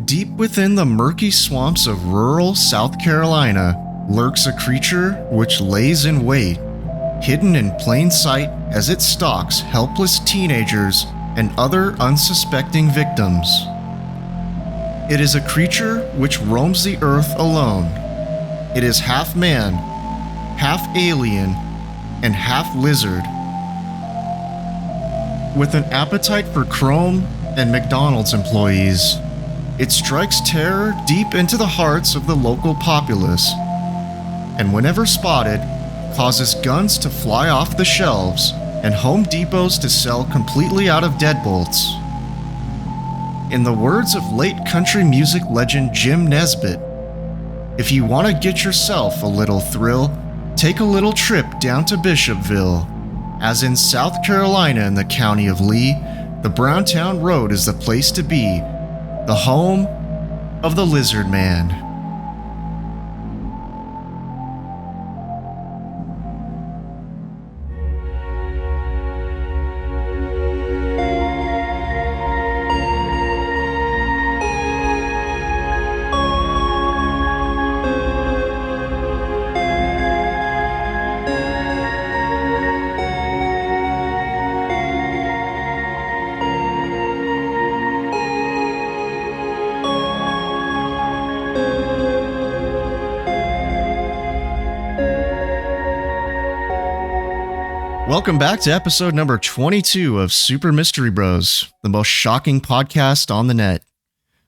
Deep within the murky swamps of rural South Carolina lurks a creature which lays in wait, hidden in plain sight as it stalks helpless teenagers and other unsuspecting victims. It is a creature which roams the earth alone. It is half man, half alien, and half lizard. With an appetite for chrome and McDonald's employees, it strikes terror deep into the hearts of the local populace, and whenever spotted, causes guns to fly off the shelves and Home Depots to sell completely out of deadbolts. In the words of late country music legend Jim Nesbitt, if you want to get yourself a little thrill, take a little trip down to Bishopville. As in South Carolina in the county of Lee, the Browntown Road is the place to be, the home of the Lizard Man. Welcome back to episode number 22 of Super Mystery Bros, the most shocking podcast on the net.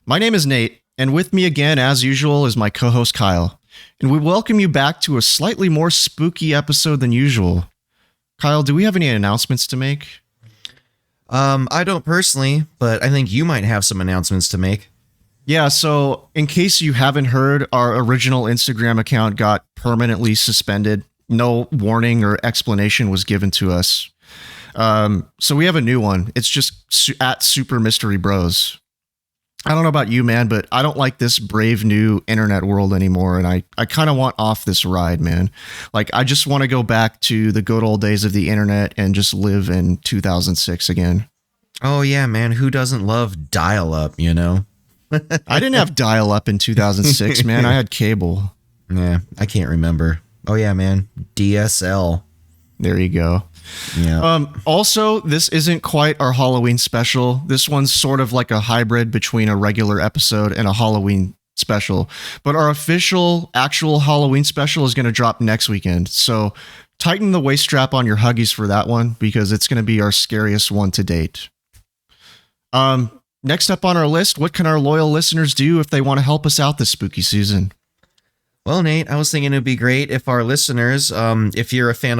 My name is Nate, and with me again, as usual, is my co-host Kyle. And we welcome you back to a slightly more spooky episode than usual. Kyle, do we have any announcements to make? I don't personally, but I think you might have some announcements to make. Yeah, so in case you haven't heard, our original Instagram account got permanently suspended. No warning or explanation was given to us. So we have a new one. It's just at Super Mystery Bros. I don't know about you, man, but I don't like this brave new internet world anymore. And I kind of want off this ride, man. Like, I just want to go back to the good old days of the internet and just live in 2006 again. Oh, yeah, man. Who doesn't love dial-up, you know? I didn't have dial-up in 2006, man. I had cable. Yeah, I can't remember. Oh, yeah, man. DSL. There you go. Yeah. Also, this isn't quite our Halloween special. This one's sort of like a hybrid between a regular episode and a Halloween special. But our official, actual Halloween special is going to drop next weekend. So tighten the waist strap on your Huggies for that one, because it's going to be our scariest one to date. Next up on our list, what can our loyal listeners do if they want to help us out this spooky season? Well, Nate, I was thinking it'd be great if our listeners, if you're a fan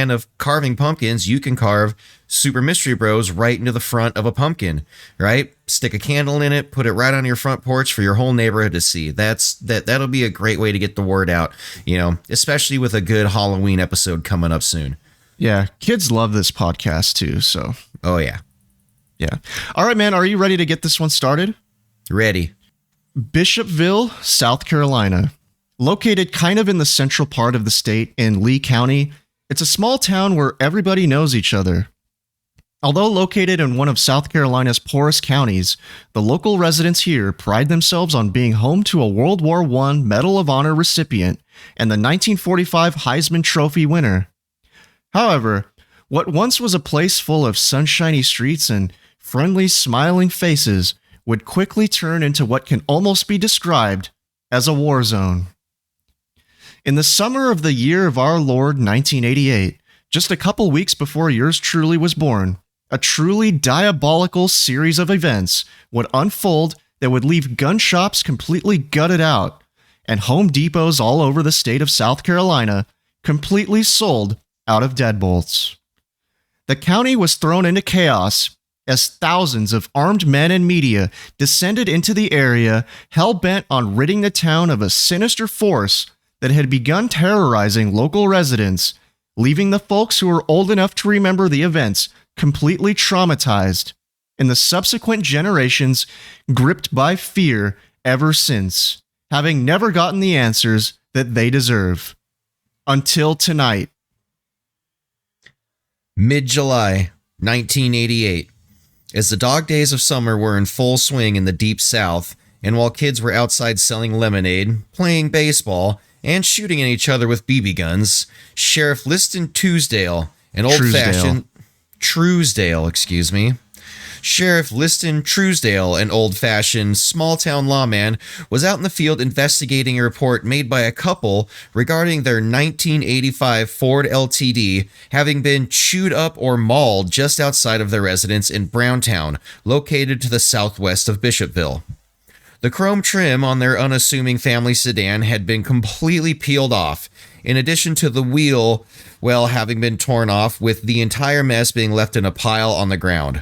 of carving pumpkins, you can carve Super Mystery Bros right into the front of a pumpkin, right? Stick a candle in it, put it right on your front porch for your whole neighborhood to see. That'll be a great way to get the word out, you know, especially with a good Halloween episode coming up soon. Yeah, kids love this podcast too, so. Oh, yeah. Yeah. All right, man, are you ready to get this one started? Ready. Bishopville, South Carolina. Located kind of in the central part of the state in Lee County, it's a small town where everybody knows each other. Although located in one of South Carolina's poorest counties, the local residents here pride themselves on being home to a World War I Medal of Honor recipient and the 1945 Heisman Trophy winner. However, what once was a place full of sunshiny streets and friendly, smiling faces would quickly turn into what can almost be described as a war zone. In the summer of the year of our Lord 1988, just a couple weeks before yours truly was born, a truly diabolical series of events would unfold that would leave gun shops completely gutted out and Home Depots all over the state of South Carolina completely sold out of deadbolts. The county was thrown into chaos as thousands of armed men and media descended into the area, hell-bent on ridding the town of a sinister force that had begun terrorizing local residents, leaving the folks who were old enough to remember the events completely traumatized, and the subsequent generations gripped by fear ever since, having never gotten the answers that they deserve. Until tonight. Mid-July, 1988. As the dog days of summer were in full swing in the deep south, and while kids were outside selling lemonade, playing baseball, and shooting at each other with BB guns, Sheriff Liston Truesdale, an old-fashioned... Truesdale, excuse me. Sheriff Liston Truesdale, an old-fashioned, small-town lawman, was out in the field investigating a report made by a couple regarding their 1985 Ford LTD having been chewed up or mauled just outside of their residence in Browntown, located to the southwest of Bishopville. The chrome trim on their unassuming family sedan had been completely peeled off, in addition to the wheel, having been torn off, with the entire mess being left in a pile on the ground.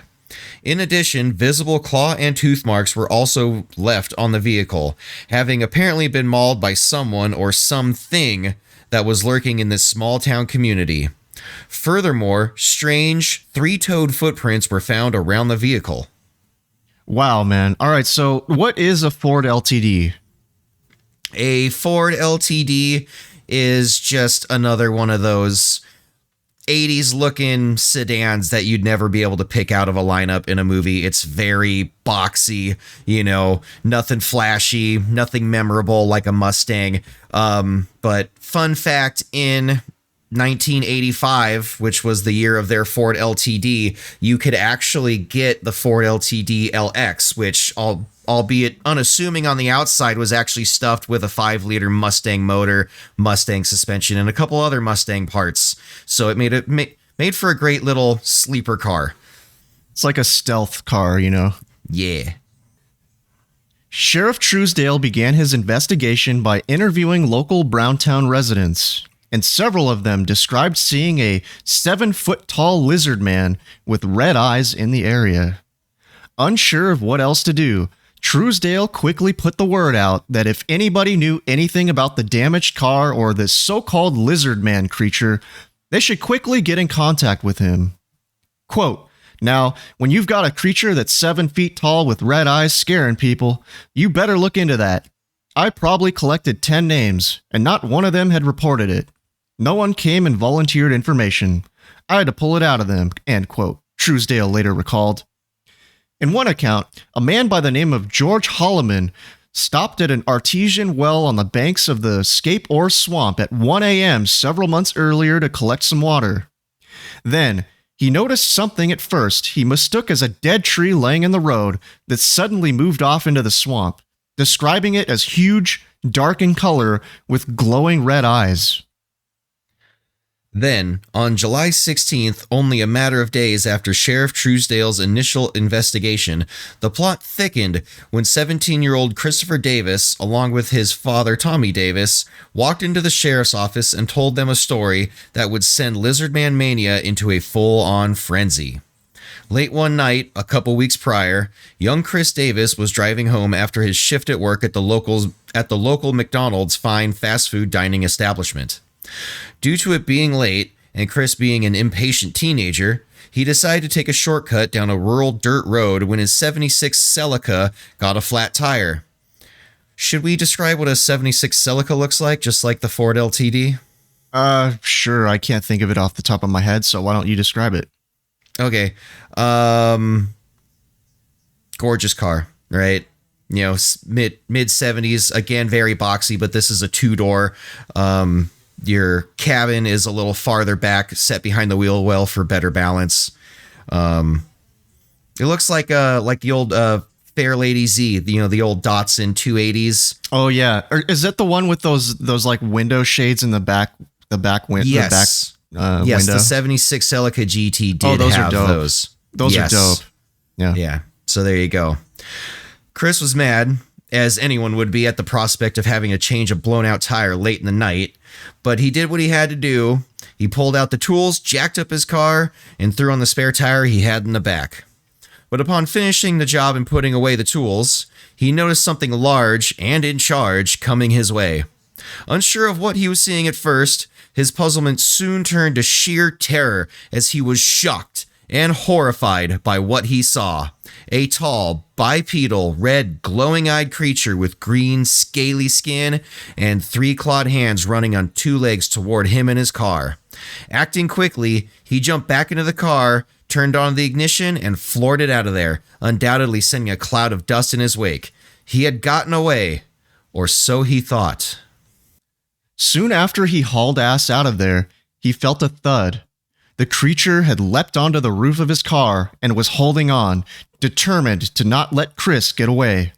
In addition, visible claw and tooth marks were also left on the vehicle, having apparently been mauled by someone or something that was lurking in this small town community. Furthermore, strange three-toed footprints were found around the vehicle. Wow, man. All right, so what is a Ford LTD? A Ford LTD is just another one of those 80s looking sedans that you'd never be able to pick out of a lineup in a movie. It's very boxy, nothing flashy, nothing memorable like a Mustang. But fun fact, in 1985, which was the year of their Ford LTD, you could actually get the Ford LTD LX, which, albeit unassuming on the outside, was actually stuffed with a 5-liter Mustang motor, Mustang suspension, and a couple other Mustang parts. So it made for a great little sleeper car. It's like a stealth car, Yeah. Sheriff Truesdale began his investigation by interviewing local Browntown residents, and several of them described seeing a 7-foot-tall lizard man with red eyes in the area. Unsure of what else to do, Truesdale quickly put the word out that if anybody knew anything about the damaged car or this so-called lizard man creature, they should quickly get in contact with him. Quote, "Now, when you've got a creature that's 7 feet tall with red eyes scaring people, you better look into that. I probably collected 10 names, and not one of them had reported it. No one came and volunteered information. I had to pull it out of them," end quote, Truesdale later recalled. In one account, a man by the name of George Holloman stopped at an artesian well on the banks of the Scape ore swamp at 1 a.m. several months earlier to collect some water. Then, he noticed something at first he mistook as a dead tree laying in the road that suddenly moved off into the swamp, describing it as huge, dark in color, with glowing red eyes. Then, on July 16th, only a matter of days after Sheriff Truesdale's initial investigation, the plot thickened when 17-year-old Christopher Davis, along with his father Tommy Davis, walked into the sheriff's office and told them a story that would send Lizardman Mania into a full-on frenzy. Late one night, a couple weeks prior, young Chris Davis was driving home after his shift at work at the local McDonald's fine fast food dining establishment. Due to it being late, and Chris being an impatient teenager, he decided to take a shortcut down a rural dirt road when his 76 Celica got a flat tire. Should we describe what a 76 Celica looks like, just like the Ford LTD? Sure, I can't think of it off the top of my head, so why don't you describe it? Okay. Gorgeous car, right? Mid 70s, again, very boxy, but this is a 2-door. Your cabin is a little farther back, set behind the wheel well for better balance. It looks like the old Fairlady Z, the old Datsun 280s. Oh yeah, is that the one with those like window shades in the back? Yes. Yes, window? the 76 Celica GT did those have are dope. those. Those are dope. Yeah. So there you go. Chris was mad, as anyone would be, at the prospect of having to change a blown-out tire late in the night, but he did what he had to do. He pulled out the tools, jacked up his car, and threw on the spare tire he had in the back. But upon finishing the job and putting away the tools, he noticed something large and in charge coming his way. Unsure of what he was seeing at first, his puzzlement soon turned to sheer terror as he was shocked and horrified by what he saw. A tall, bipedal, red, glowing-eyed creature with green, scaly skin and 3 clawed hands running on 2 legs toward him and his car. Acting quickly, he jumped back into the car, turned on the ignition, and floored it out of there, undoubtedly sending a cloud of dust in his wake. He had gotten away, or so he thought. Soon after he hauled ass out of there, he felt a thud. The creature had leapt onto the roof of his car and was holding on, determined to not let Chris get away.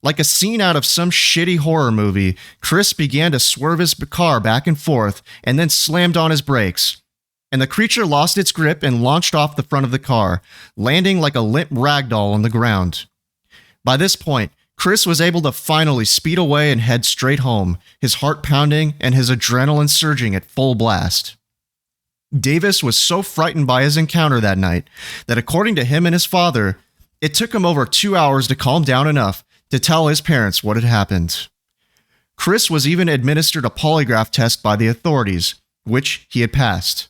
Like a scene out of some shitty horror movie, Chris began to swerve his car back and forth and then slammed on his brakes. And the creature lost its grip and launched off the front of the car, landing like a limp ragdoll on the ground. By this point, Chris was able to finally speed away and head straight home, his heart pounding and his adrenaline surging at full blast. Davis was so frightened by his encounter that night that, according to him and his father, it took him over 2 hours to calm down enough to tell his parents what had happened. Chris was even administered a polygraph test by the authorities, which he had passed.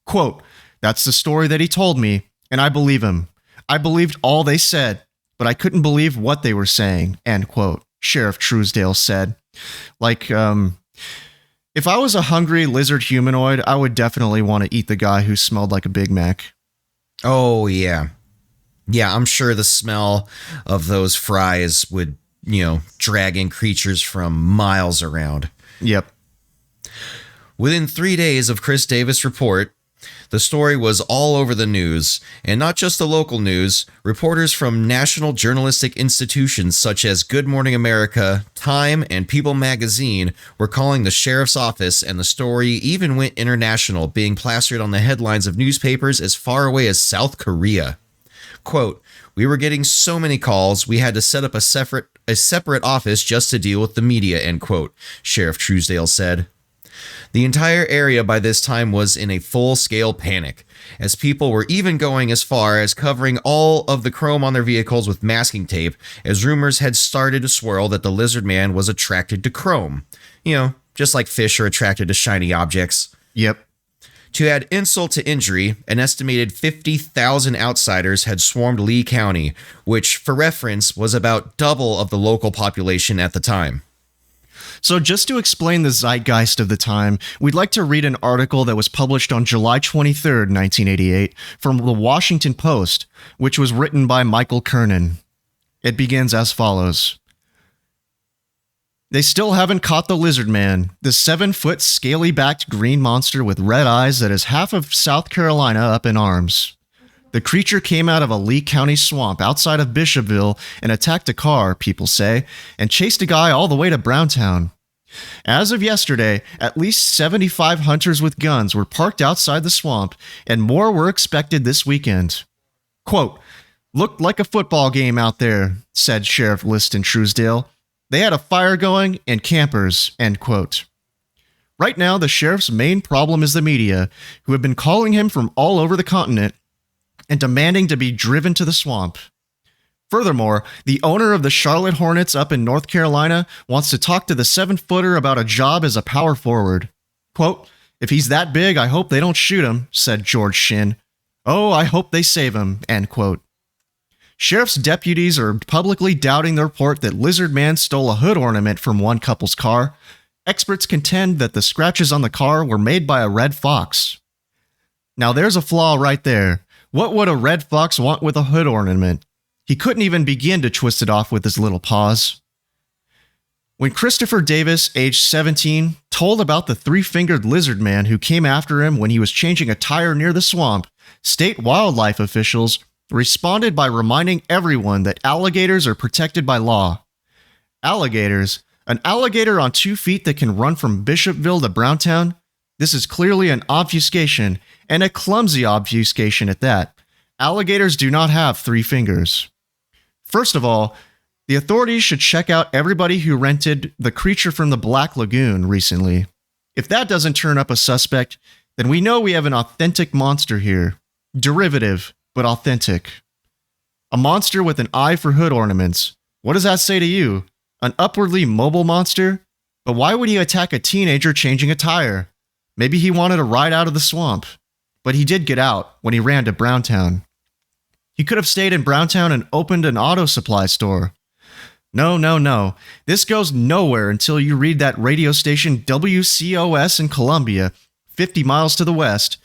Quote, "That's the story that he told me, and I believe him. I believed all they said, but I couldn't believe what they were saying," end quote, Sheriff Truesdale said. If I was a hungry lizard humanoid, I would definitely want to eat the guy who smelled like a Big Mac. Oh, yeah. Yeah, I'm sure the smell of those fries would, drag in creatures from miles around. Yep. Within 3 days of Chris Davis' report, the story was all over the news, and not just the local news. Reporters from national journalistic institutions such as Good Morning America, Time, and People magazine were calling the sheriff's office, and the story even went international, being plastered on the headlines of newspapers as far away as South Korea. Quote, "We were getting so many calls, we had to set up a separate office just to deal with the media," end quote, Sheriff Truesdale said. The entire area by this time was in a full-scale panic, as people were even going as far as covering all of the chrome on their vehicles with masking tape, as rumors had started to swirl that the lizard man was attracted to chrome. Just like fish are attracted to shiny objects. Yep. To add insult to injury, an estimated 50,000 outsiders had swarmed Lee County, which, for reference, was about double of the local population at the time. So just to explain the zeitgeist of the time, we'd like to read an article that was published on July 23rd, 1988, from the Washington Post, which was written by Michael Kernan. It begins as follows. "They still haven't caught the lizard man, the 7-foot scaly-backed green monster with red eyes that is half of South Carolina up in arms. The creature came out of a Lee County swamp outside of Bishopville and attacked a car, people say, and chased a guy all the way to Browntown. As of yesterday, at least 75 hunters with guns were parked outside the swamp, and more were expected this weekend. Quote, looked like a football game out there," said Sheriff Liston Truesdale. "They had a fire going and campers," end quote. Right now, the sheriff's main problem is the media, who have been calling him from all over the continent and demanding to be driven to the swamp. Furthermore, the owner of the Charlotte Hornets up in North Carolina wants to talk to the 7-footer about a job as a power forward. Quote, "If he's that big, I hope they don't shoot him," said George Shin. "Oh, I hope they save him," end quote. Sheriff's deputies are publicly doubting the report that Lizard Man stole a hood ornament from one couple's car. Experts contend that the scratches on the car were made by a red fox. Now there's a flaw right there. What would a red fox want with a hood ornament? He couldn't even begin to twist it off with his little paws. When Christopher Davis, aged 17, told about the 3-fingered lizard man who came after him when he was changing a tire near the swamp, state wildlife officials responded by reminding everyone that alligators are protected by law. Alligators? An alligator on 2 feet that can run from Bishopville to Browntown? This is clearly an obfuscation, and a clumsy obfuscation at that. Alligators do not have 3 fingers. First of all, the authorities should check out everybody who rented the creature from the Black Lagoon recently. If that doesn't turn up a suspect, then we know we have an authentic monster here. Derivative, but authentic. A monster with an eye for hood ornaments. What does that say to you? An upwardly mobile monster? But why would he attack a teenager changing a tire? Maybe he wanted to ride out of the swamp. But he did get out when he ran to Browntown. He could have stayed in Browntown and opened an auto supply store. No. This goes nowhere until you read that radio station WCOS in Columbia, 50 miles to the west.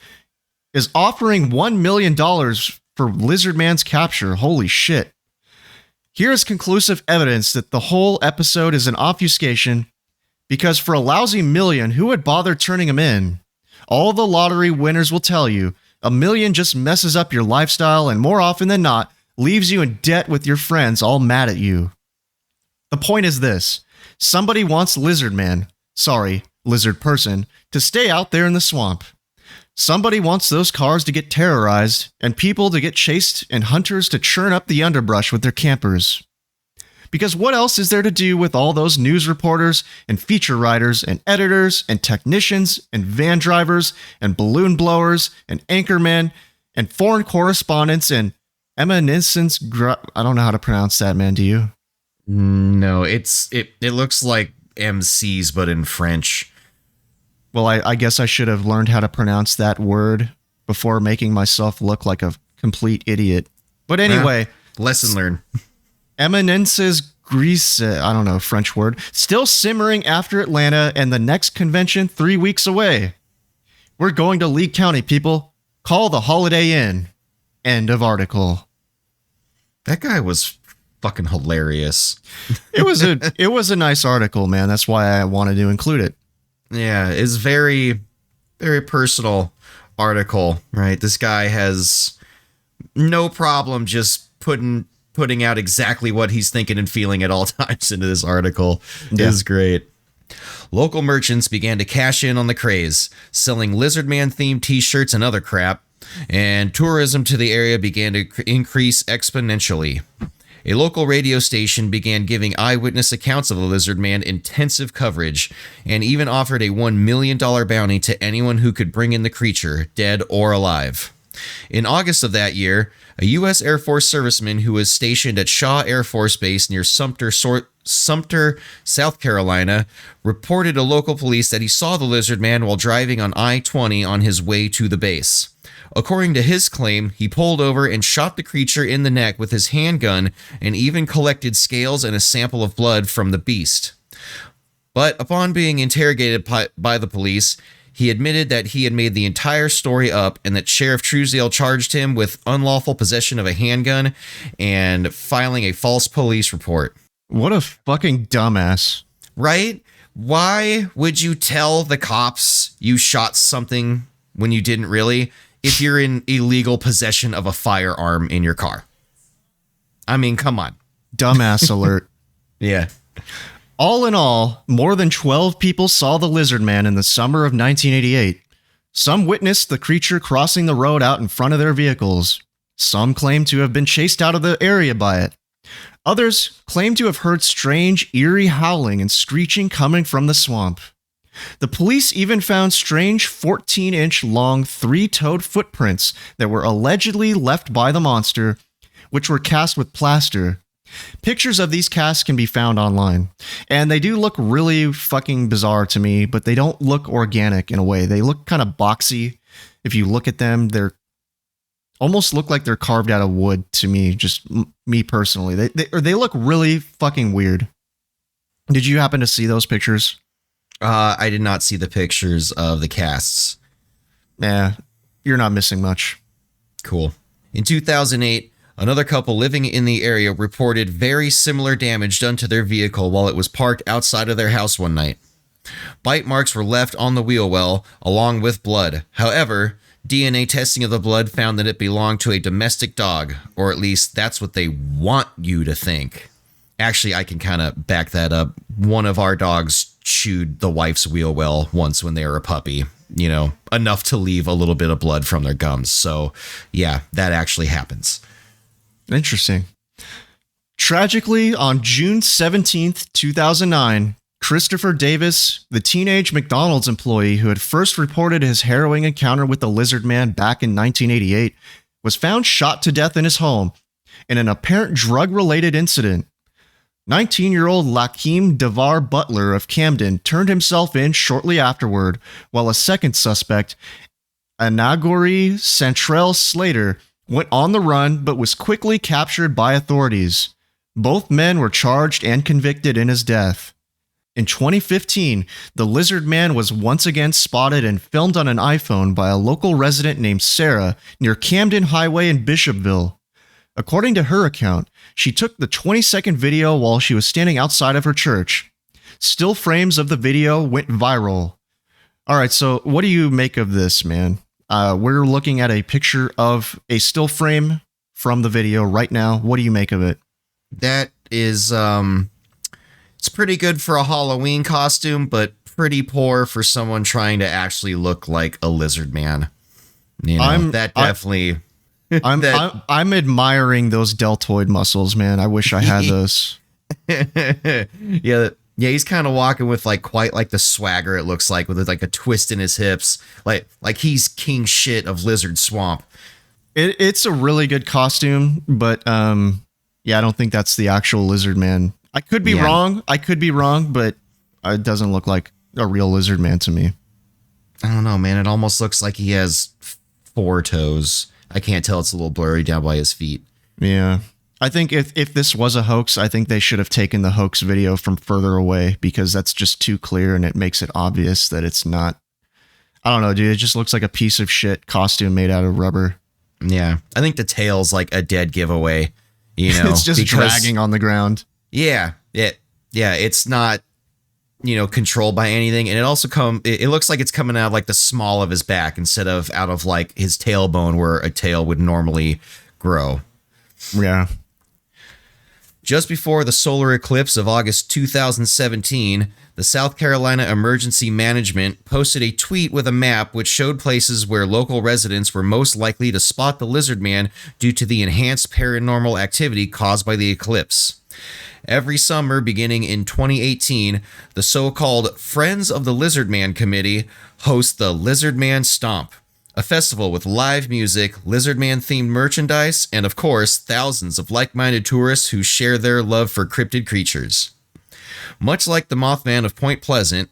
is offering $1 million for Lizard Man's capture. Holy shit. Here is conclusive evidence that the whole episode is an obfuscation, because for a lousy million, who would bother turning him in? All the lottery winners will tell you, $1 million just messes up your lifestyle and more often than not, leaves you in debt with your friends all mad at you. The point is this. Somebody wants Lizard Person, to stay out there in the swamp. Somebody wants those cars to get terrorized and people to get chased and hunters to churn up the underbrush with their campers. Because what else is there to do with all those news reporters and feature writers and editors and technicians and van drivers and balloon blowers and anchormen and foreign correspondents and eminescence? I don't know how to pronounce that, man. Do you? No, it looks like MCs, but in French. Well, I guess I should have learned how to pronounce that word before making myself look like a complete idiot. But anyway. Lesson learned. Eminences Greece, I don't know, French word, still simmering after Atlanta and the next convention 3 weeks away. We're going to Lee County, people. Call the Holiday Inn. End of article. That guy was fucking hilarious. It was a nice article, man. That's why I wanted to include it. Yeah, it's very, very personal article, right? This guy has no problem just putting out exactly what he's thinking and feeling at all times into this article. Yeah. It is great. Local merchants began to cash in on the craze, selling Lizard Man themed t-shirts and other crap, and tourism to the area began to increase exponentially. A local radio station began giving eyewitness accounts of the Lizard Man intensive coverage and even offered a $1 million bounty to anyone who could bring in the creature, dead or alive. In August of that year, a U.S. Air Force serviceman who was stationed at Shaw Air Force Base near Sumter, South Carolina, reported to local police that he saw the Lizard Man while driving on I-20 on his way to the base. According to his claim, he pulled over and shot the creature in the neck with his handgun and even collected scales and a sample of blood from the beast. But upon being interrogated by the police, he admitted that he had made the entire story up and that Sheriff Truesdale charged him with unlawful possession of a handgun and filing a false police report. What a fucking dumbass. Right? Why would you tell the cops you shot something when you didn't really, if you're in illegal possession of a firearm in your car? I mean, come on. Dumbass alert. Yeah. All in all, more than 12 people saw the Lizard Man in the summer of 1988. Some witnessed the creature crossing the road out in front of their vehicles. Some claimed to have been chased out of the area by it. Others claimed to have heard strange, eerie howling and screeching coming from the swamp. The police even found strange 14-inch long, three-toed footprints that were allegedly left by the monster, which were cast with plaster. Pictures of these casts can be found online, and they do look really fucking bizarre to me, but they don't look organic in a way. They look kind of boxy. If you look at them, they're almost look like they're carved out of wood to me, just me personally. They look really fucking weird. Did you happen to see those pictures? I did not see the pictures of the casts. Yeah, you're not missing much. Cool. In 2008, another couple living in the area reported very similar damage done to their vehicle while it was parked outside of their house one night. Bite marks were left on the wheel well, along with blood. However, DNA testing of the blood found that it belonged to a domestic dog, or at least that's what they want you to think. Actually, I can kind of back that up. One of our dogs chewed the wife's wheel well once when they were a puppy, you know, enough to leave a little bit of blood from their gums. So, yeah, that actually happens. Interesting. Tragically, on June 17th, 2009, Christopher Davis, the teenage McDonald's employee who had first reported his harrowing encounter with the Lizard Man back in 1988, was found shot to death in his home in an apparent drug-related incident. 19-year-old Lakeem Devar Butler of Camden turned himself in shortly afterward, while a second suspect, Anagori Santrell Slater, went on the run but was quickly captured by authorities. Both men were charged and convicted in his death. In 2015, the lizard man was once again spotted and filmed on an iPhone by a local resident named Sarah near Camden Highway in Bishopville. According to her account, she took the 20-second video while she was standing outside of her church. Still frames of the video went viral. All right, so what do you make of this, man? We're looking at a picture of a still frame from the video right now. What do you make of it? That is, it's pretty good for a Halloween costume, but pretty poor for someone trying to actually look like a lizard man. You know, I'm admiring those deltoid muscles, man. I wish I had those. Yeah, he's kind of walking with quite the swagger, it looks like, with like a twist in his hips, like he's king shit of Lizard Swamp. It's a really good costume, but yeah, I don't think that's the actual lizard man. I could be wrong, but it doesn't look like a real lizard man to me. I don't know, man. It almost looks like he has 4 toes. I can't tell. It's a little blurry down by his feet. Yeah. I think if this was a hoax, I think they should have taken the hoax video from further away because that's just too clear and it makes it obvious that it's not. I don't know, dude. It just looks like a piece of shit costume made out of rubber. Yeah. I think the tail's like a dead giveaway. You know, it's just dragging on the ground. Yeah. It's not, controlled by anything. And it also it looks like it's coming out of like the small of his back instead of out of like his tailbone where a tail would normally grow. Yeah. Just before the solar eclipse of August 2017, the South Carolina Emergency Management posted a tweet with a map which showed places where local residents were most likely to spot the lizard man due to the enhanced paranormal activity caused by the eclipse. Every summer, beginning in 2018, the so-called Friends of the Lizard Man Committee hosts the Lizard Man Stomp, a festival with live music, Lizard Man-themed merchandise, and of course, thousands of like-minded tourists who share their love for cryptid creatures. Much like the Mothman of Point Pleasant,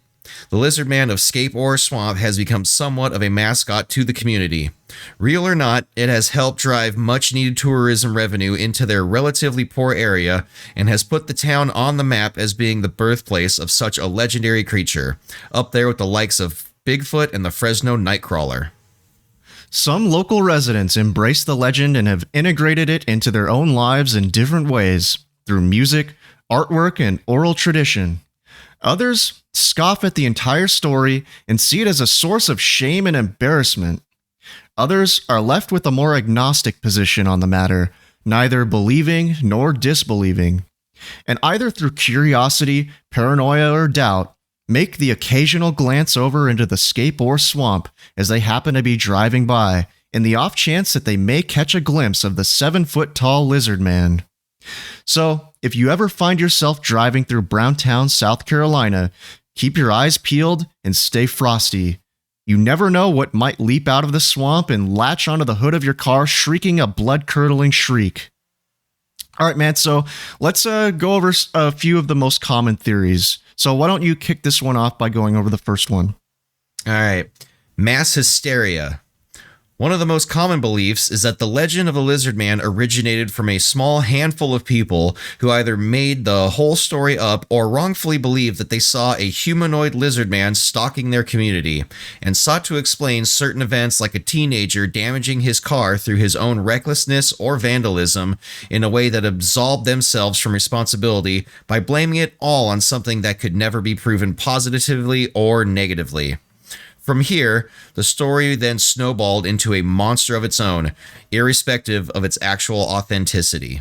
the Lizard Man of Scape or Swamp has become somewhat of a mascot to the community. Real or not, it has helped drive much-needed tourism revenue into their relatively poor area and has put the town on the map as being the birthplace of such a legendary creature, up there with the likes of Bigfoot and the Fresno Nightcrawler. Some local residents embrace the legend and have integrated it into their own lives in different ways, through music, artwork, and oral tradition. Others scoff at the entire story and see it as a source of shame and embarrassment. Others are left with a more agnostic position on the matter, neither believing nor disbelieving. And either through curiosity, paranoia, or doubt, make the occasional glance over into the Scape or Swamp as they happen to be driving by, in the off chance that they may catch a glimpse of the 7-foot-tall lizard man. So, if you ever find yourself driving through Browntown, South Carolina, keep your eyes peeled and stay frosty. You never know what might leap out of the swamp and latch onto the hood of your car, shrieking a blood-curdling shriek. All right, man, so let's go over a few of the most common theories. So why don't you kick this one off by going over the first one? All right. Mass hysteria. One of the most common beliefs is that the legend of the lizard man originated from a small handful of people who either made the whole story up or wrongfully believed that they saw a humanoid lizard man stalking their community and sought to explain certain events like a teenager damaging his car through his own recklessness or vandalism in a way that absolved themselves from responsibility by blaming it all on something that could never be proven positively or negatively. From here, the story then snowballed into a monster of its own, irrespective of its actual authenticity.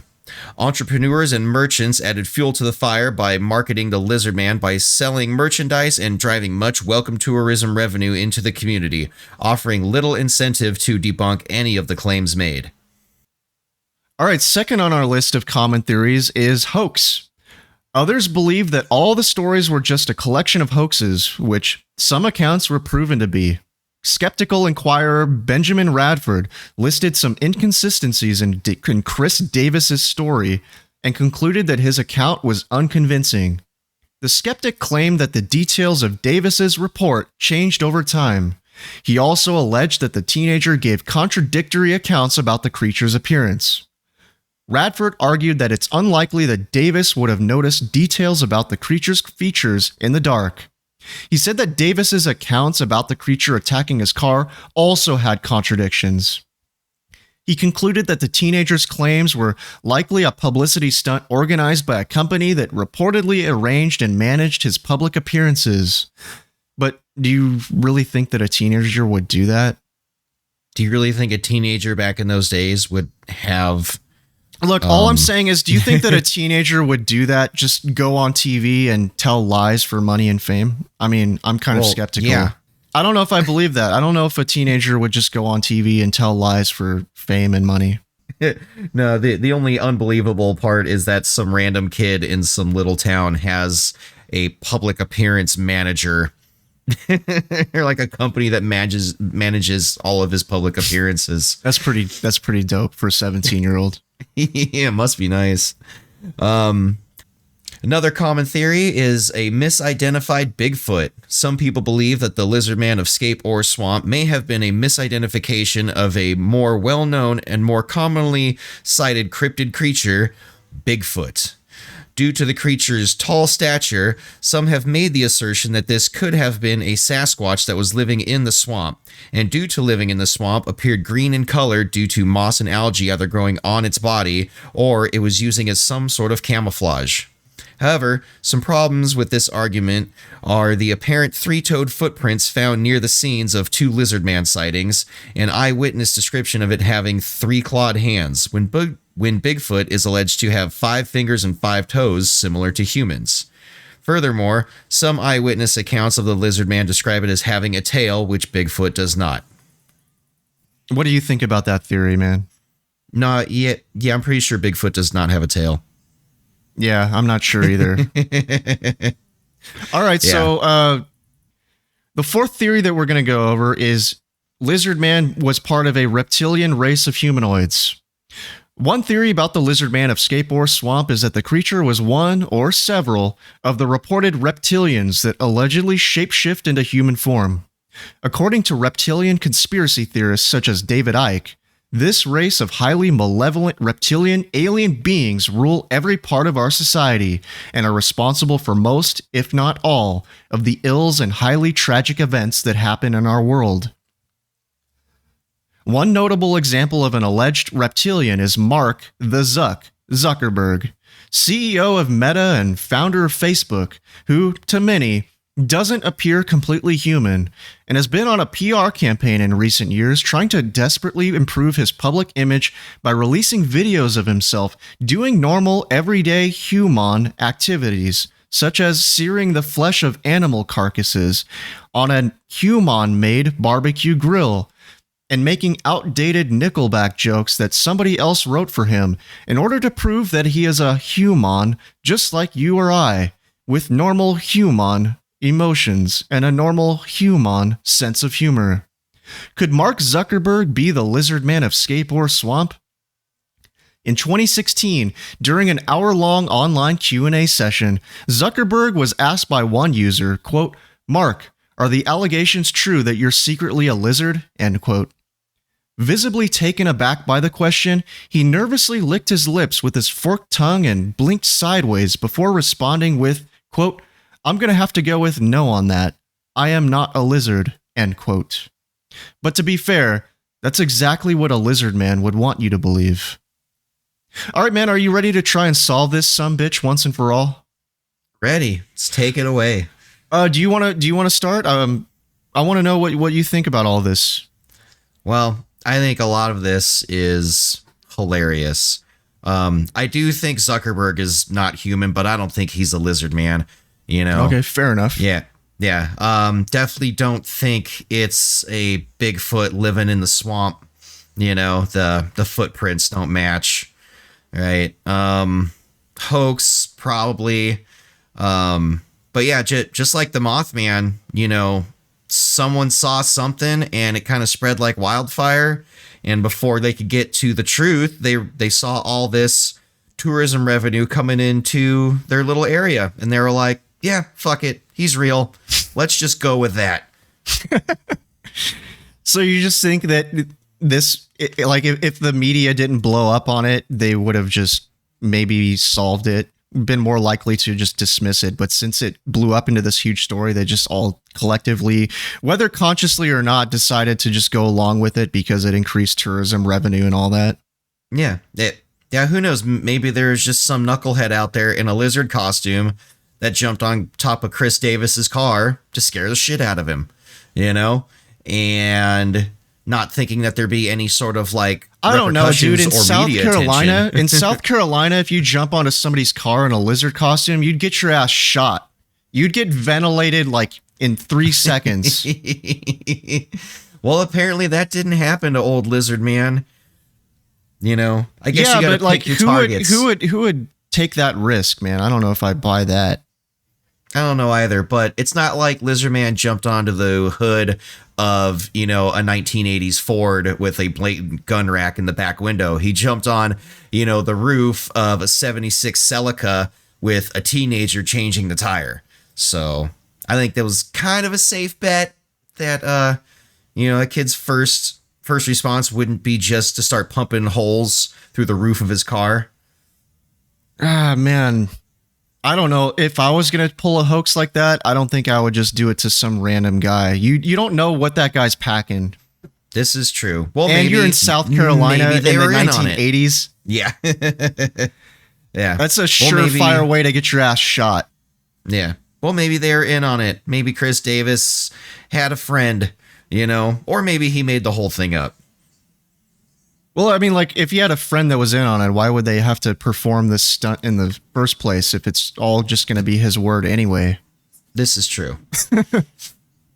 Entrepreneurs and merchants added fuel to the fire by marketing the lizard man by selling merchandise and driving much welcome tourism revenue into the community, offering little incentive to debunk any of the claims made. All right, second on our list of common theories is hoax. Others believe that all the stories were just a collection of hoaxes, which some accounts were proven to be. Skeptical inquirer Benjamin Radford listed some inconsistencies in Chris Davis's story and concluded that his account was unconvincing. The skeptic claimed that the details of Davis's report changed over time. He also alleged that the teenager gave contradictory accounts about the creature's appearance. Radford argued that it's unlikely that Davis would have noticed details about the creature's features in the dark. He said that Davis's accounts about the creature attacking his car also had contradictions. He concluded that the teenager's claims were likely a publicity stunt organized by a company that reportedly arranged and managed his public appearances. But do you really think that a teenager would do that? Do you really think a teenager back in those days would have... Look, all I'm saying is, do you think that a teenager would do that? Just go on TV and tell lies for money and fame? I mean, I'm kind of skeptical. Yeah. I don't know if I believe that. I don't know if a teenager would just go on TV and tell lies for fame and money. No, the only unbelievable part is that some random kid in some little town has a public appearance manager. Or like a company that manages all of his public appearances. That's pretty dope for a 17-year-old. Yeah, it must be nice. Another common theory is a misidentified Bigfoot. Some people believe that the lizard man of Scape or Swamp may have been a misidentification of a more well-known and more commonly cited cryptid creature, Bigfoot. Due to the creature's tall stature, some have made the assertion that this could have been a Sasquatch that was living in the swamp, and due to living in the swamp, appeared green in color due to moss and algae either growing on its body, or it was using as some sort of camouflage. However, some problems with this argument are the apparent three-toed footprints found near the scenes of two lizard man sightings, an eyewitness description of it having three-clawed hands, when Bigfoot is alleged to have 5 fingers and 5 toes, similar to humans. Furthermore, some eyewitness accounts of the lizard man describe it as having a tail, which Bigfoot does not. What do you think about that theory, man? Yeah, I'm pretty sure Bigfoot does not have a tail. Yeah, I'm not sure either. All right, Yeah. so the fourth theory that we're going to go over is Lizard Man was part of a reptilian race of humanoids. One theory about the Lizard Man of Scape or Swamp is that the creature was one or several of the reported reptilians that allegedly shapeshift into human form. According to reptilian conspiracy theorists such as David Icke, this race of highly malevolent reptilian alien beings rule every part of our society and are responsible for most, if not all, of the ills and highly tragic events that happen in our world. One notable example of an alleged reptilian is Mark the Zuckerberg, CEO of Meta and founder of Facebook, who, to many, doesn't appear completely human and has been on a PR campaign in recent years trying to desperately improve his public image by releasing videos of himself doing normal, everyday human activities, such as searing the flesh of animal carcasses on a human-made barbecue grill, and making outdated Nickelback jokes that somebody else wrote for him in order to prove that he is a human just like you or I, with normal human emotions and a normal human sense of humor. Could Mark Zuckerberg be the lizard man of Scape or Swamp? In 2016, during an hour-long online Q&A session, Zuckerberg was asked by one user, quote, "Mark, are the allegations true that you're secretly a lizard?" End quote. Visibly taken aback by the question, he nervously licked his lips with his forked tongue and blinked sideways before responding with, quote, "I'm going to have to go with no on that. I am not a lizard," end quote. But to be fair, that's exactly what a lizard man would want you to believe. All right, man, are you ready to try and solve this sumbitch once and for all? Ready. Let's take it away. Do you want to start? I want to know what you think about all this. Well, I think a lot of this is hilarious. I do think Zuckerberg is not human, but I don't think he's a lizard man. You know? Okay, fair enough. Yeah. Definitely don't think it's a Bigfoot living in the swamp. You know, the footprints don't match. Right. Hoax, probably. But yeah, just like the Mothman, you know, someone saw something and it kind of spread like wildfire. And before they could get to the truth, they saw all this tourism revenue coming into their little area. And they were like, yeah, fuck it. He's real. Let's just go with that. So you just think that if the media didn't blow up on it, they would have just maybe solved it, been more likely to just dismiss it. But since it blew up into this huge story, they just all collectively, whether consciously or not, decided to just go along with it because it increased tourism revenue and all that. Yeah. Yeah, who knows? Maybe there's just some knucklehead out there in a lizard costume that jumped on top of Chris Davis's car to scare the shit out of him, and not thinking that there'd be any sort of like, I don't know, dude. In South Carolina, attention. If you jump onto somebody's car in a lizard costume, you'd get your ass shot. You'd get ventilated like in 3 seconds. Well, apparently that didn't happen to old Lizard Man. I guess you gotta pick your targets. Who would take that risk, man? I don't know if I buy that. I don't know either, but it's not like Lizard Man jumped onto the hood of, a 1980s Ford with a blatant gun rack in the back window. He jumped on, the roof of a 76 Celica with a teenager changing the tire. So I think that was kind of a safe bet that, a kid's first response wouldn't be just to start pumping holes through the roof of his car. Ah, man. I don't know. If I was going to pull a hoax like that, I don't think I would just do it to some random guy. You don't know what that guy's packing. This is true. Well, and you're in South Carolina in the 1980s. Yeah. Yeah. That's a surefire way to get your ass shot. Yeah. Well, maybe they were in on it. Maybe Chris Davis had a friend, or maybe he made the whole thing up. Well, I mean, like, if you had a friend that was in on it, why would they have to perform this stunt in the first place if it's all just going to be his word anyway? This is true.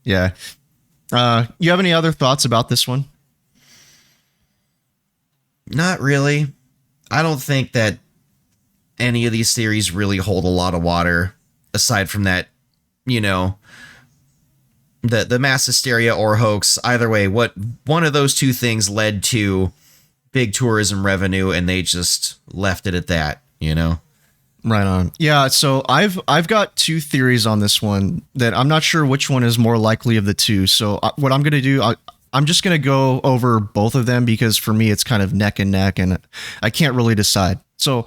Yeah. You have any other thoughts about this one? Not really. I don't think that any of these theories really hold a lot of water, aside from that, the mass hysteria or hoax. Either way, one of those two things led to big tourism revenue, and they just left it at that, Right on. Yeah, so I've got two theories on this one that I'm not sure which one is more likely of the two. So what I'm going to do, I'm just going to go over both of them because for me it's kind of neck and neck and I can't really decide. So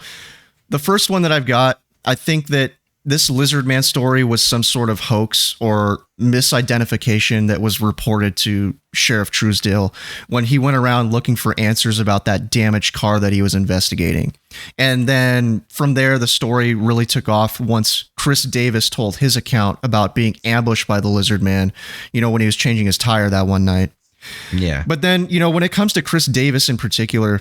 the first one that I've got, I think that this Lizard Man story was some sort of hoax or misidentification that was reported to Sheriff Truesdale when he went around looking for answers about that damaged car that he was investigating. And then from there, the story really took off once Chris Davis told his account about being ambushed by the Lizard Man, when he was changing his tire that one night. Yeah. But then, when it comes to Chris Davis in particular,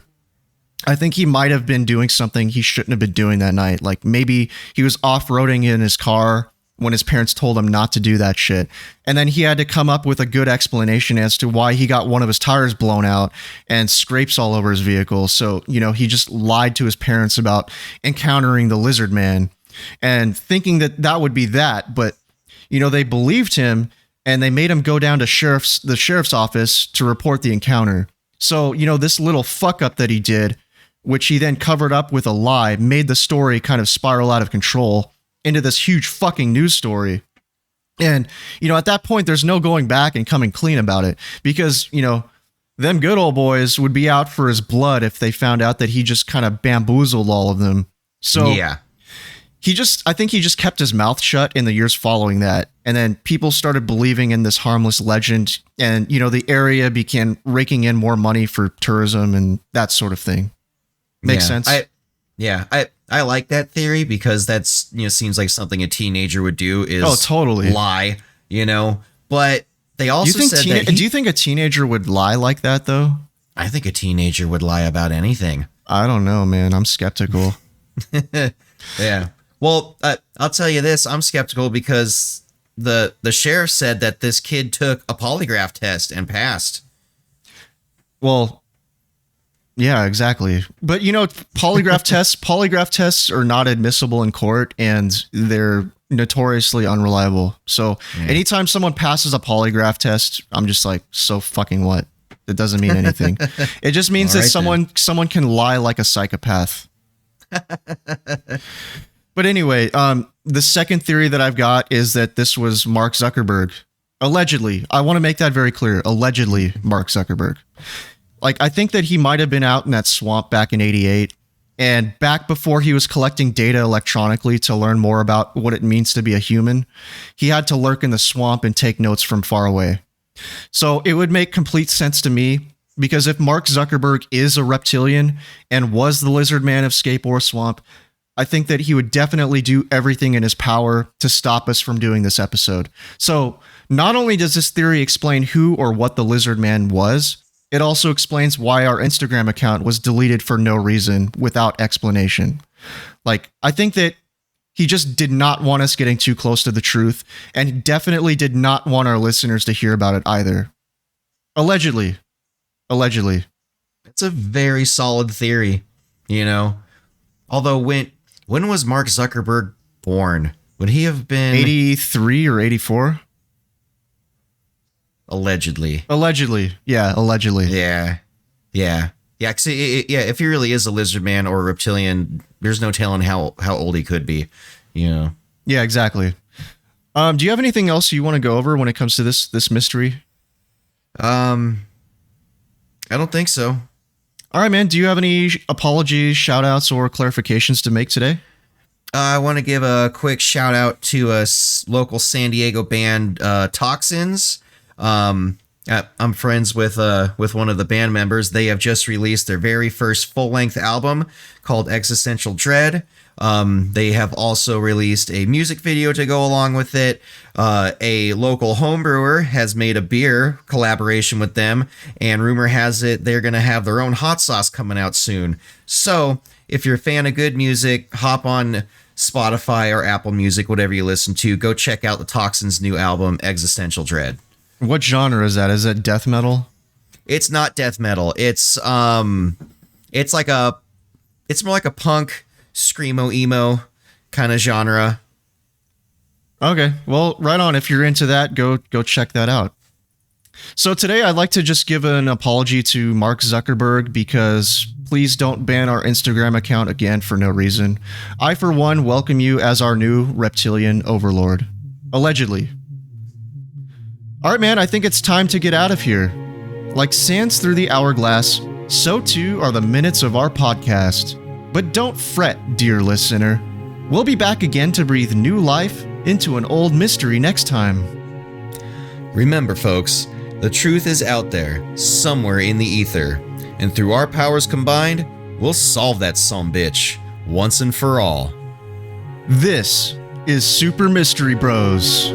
I think he might have been doing something he shouldn't have been doing that night. Like maybe he was off-roading in his car when his parents told him not to do that shit. And then he had to come up with a good explanation as to why he got one of his tires blown out and scrapes all over his vehicle. So, he just lied to his parents about encountering the Lizard Man and thinking that that would be that. But, they believed him and they made him go down to the sheriff's office to report the encounter. So, this little fuck up that he did, which he then covered up with a lie, made the story kind of spiral out of control into this huge fucking news story. And, at that point, there's no going back and coming clean about it because, them good old boys would be out for his blood if they found out that he just kind of bamboozled all of them. So yeah, I think he just kept his mouth shut in the years following that. And then people started believing in this harmless legend and, the area began raking in more money for tourism and that sort of thing. Makes sense? I like that theory because that's, seems like something a teenager would do is totally lie, but they also said do you think a teenager would lie like that though? I think a teenager would lie about anything. I don't know, man. I'm skeptical. Yeah. Well, I'll tell you this. I'm skeptical because the sheriff said that this kid took a polygraph test and passed. Well, yeah, exactly. But polygraph tests are not admissible in court and they're notoriously unreliable. So anytime someone passes a polygraph test, I'm just like, so fucking what? It doesn't mean anything. It just means that someone can lie like a psychopath. But anyway, the second theory that I've got is that this was Mark Zuckerberg. Allegedly. I want to make that very clear. Allegedly Mark Zuckerberg. Like, I think that he might have been out in that swamp back in 88. And back before he was collecting data electronically to learn more about what it means to be a human, he had to lurk in the swamp and take notes from far away. So it would make complete sense to me, because if Mark Zuckerberg is a reptilian and was the lizard man of Scape or Swamp, I think that he would definitely do everything in his power to stop us from doing this episode. So not only does this theory explain who or what the lizard man was, it also explains why our Instagram account was deleted for no reason without explanation. Like, I think that he just did not want us getting too close to the truth, and he definitely did not want our listeners to hear about it either. Allegedly. It's a very solid theory, you know. Although when was Mark Zuckerberg born? Would he have been 83 or 84? Allegedly. Yeah, allegedly. Yeah. Cause if he really is a lizard man or a reptilian, there's no telling how old he could be, you know. Yeah, exactly. Do you have anything else you want to go over when it comes to this mystery? I don't think so. All right, man. Do you have any apologies, shout outs, or clarifications to make today? I want to give a quick shout out to a local San Diego band, Toxins. I'm friends with one of the band members. They have just released their very first full-length album called Existential Dread. They have also released a music video to go along with it. A local homebrewer has made a beer collaboration with them, and rumor has it they're going to have their own hot sauce coming out soon. So if you're a fan of good music, hop on Spotify or Apple Music, whatever you listen to. Go check out the Toxins' new album, Existential Dread. What genre is that? Is that death metal? It's not death metal. It's more like a punk, screamo, emo kind of genre. Okay, well, right on. If you're into that, go check that out. So today I'd like to just give an apology to Mark Zuckerberg, because please don't ban our Instagram account again for no reason. I, for one, welcome you as our new reptilian overlord. Allegedly. All right, man, I think it's time to get out of here. Like sands through the hourglass, so too are the minutes of our podcast. But don't fret, dear listener. We'll be back again to breathe new life into an old mystery next time. Remember, folks, the truth is out there, somewhere in the ether. And through our powers combined, we'll solve that sumbitch once and for all. This is Super Mystery Bros.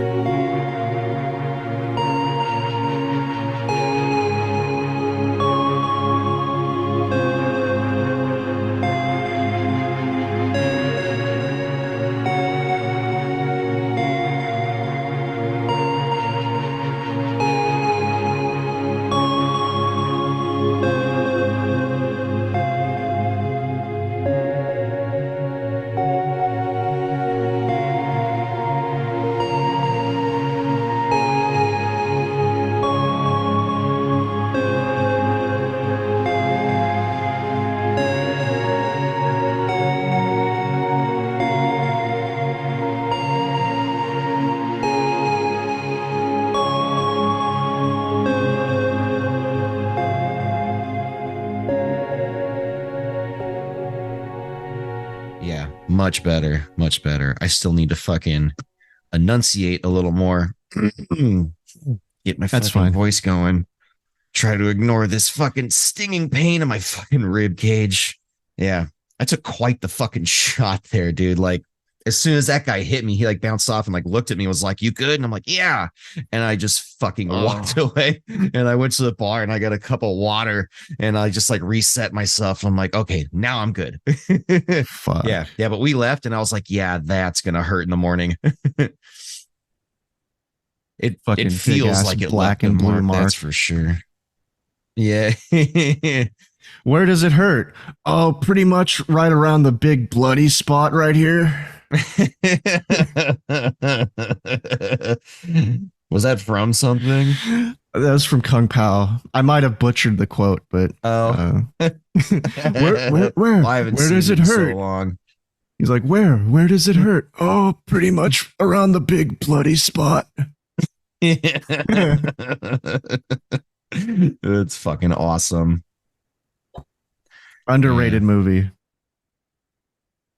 Much better. I still need to fucking enunciate a little more. Get my fucking voice going. Try to ignore this fucking stinging pain in my fucking rib cage. Yeah, I took quite the fucking shot there, dude. Like, as soon as that guy hit me, he like bounced off and like looked at me and was like, "You good?" And I'm like, "Yeah." And I just fucking walked away, and I went to the bar and I got a cup of water and I just like reset myself. I'm like, okay, now I'm good. Fuck. Yeah. But we left and I was like, yeah, that's going to hurt in the morning. It feels like it black and blue mark. That's for sure. Yeah. Where does it hurt? Oh, pretty much right around the big bloody spot right here. Was that from something? That was from Kung Pao. I might have butchered the quote, but where well, I haven't where does it hurt? So long. He's like, where does it hurt? Oh, pretty much around the big bloody spot. It's fucking awesome. Underrated movie.